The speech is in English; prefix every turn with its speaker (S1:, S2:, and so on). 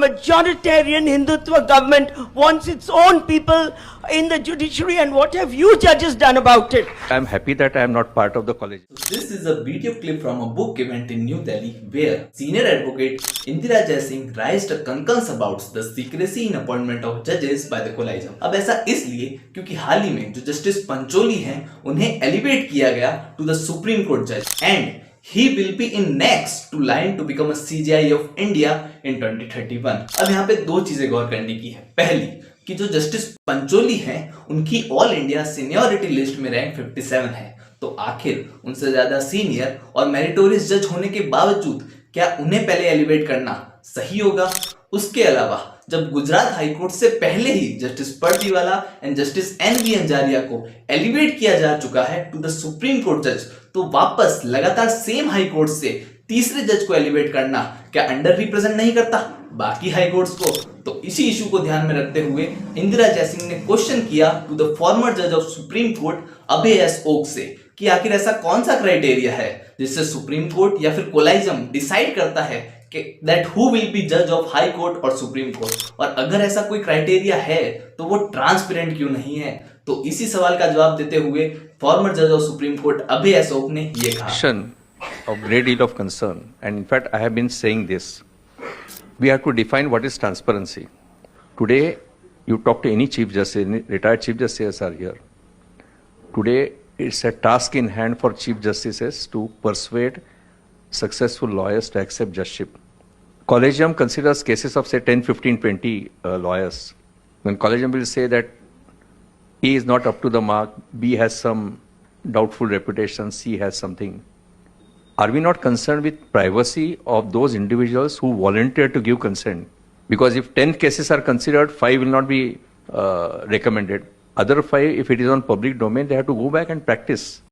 S1: majoritarian Hindutva government wants its own people in the judiciary, and what have you judges done about it?
S2: I'm happy that I am not part of the college.
S3: This is a video clip from a book event in New Delhi where senior advocate Indira Jaisingh raised concerns about the secrecy in appointment of judges by the collegium. अब ऐसा इसलिए क्योंकि हाल ही में जो justice Pancholi हैं उन्हें elevate किया गया टू द सुप्रीम कोर्ट जज and he will be in next to line to become a CJI of India in 2031. अब यहाँ पे दो चीजें गौर करने की है। पहली कि जो जस्टिस पंचोली हैं उनकी ऑल इंडिया सीनियरिटी लिस्ट में रैंक 57 है, तो आखिर उनसे ज्यादा सीनियर और मेरिटोरियस जज होने के बावजूद क्या उन्हें पहले एलिवेट करना सही होगा? उसके अलावा जब गुजरात हाईकोर्ट से पहले ही justice Pardiwala and justice N V. Anjaria को एलिवेट किया जा चुका है टू द सुप्रीम कोर्ट जज, तो वापस लगातार सेम हाई कोर्ट से तीसरे जज को एलिवेट करना क्या अंडर रिप्रेजेंट नहीं करता बाकी हाई कोर्ट्स को? तो इसी इशू को ध्यान में रखते हुए इंदिरा जयसिंह ने क्वेश्चन किया टू द फॉर्मर जज of supreme court Abhay S Oka से कि आखिर ऐसा कौन सा क्राइटेरिया है जिससे सुप्रीम कोर्ट या फिर कोलाइजम डिसाइड करता है कि दैट हु विल बी जज ऑफ हाई कोर्ट और सुप्रीम कोर्ट, और अगर ऐसा कोई क्राइटेरिया है तो वो ट्रांसपेरेंट क्यों नहीं है? तो इसी सवाल का जवाब देते हुए फॉर्मर जज of supreme court Abhay S Oka ने ये कहा
S2: Of great deal of concern, and in fact I have been saying this. We have to define what is transparency. Today you talk to any chief justice, any retired chief justices are here. Today it's a task in hand for chief justices to persuade successful lawyers to accept judgeship. Collegium considers cases of say 10, 15, 20 lawyers. When collegium will say that A is not up to the mark, B has some doubtful reputation, C has something. Are we not concerned with privacy of those individuals who volunteer to give consent? Because if 10 cases are considered, 5 will not be recommended. Other 5, if it is on public domain, they have to go back and practice.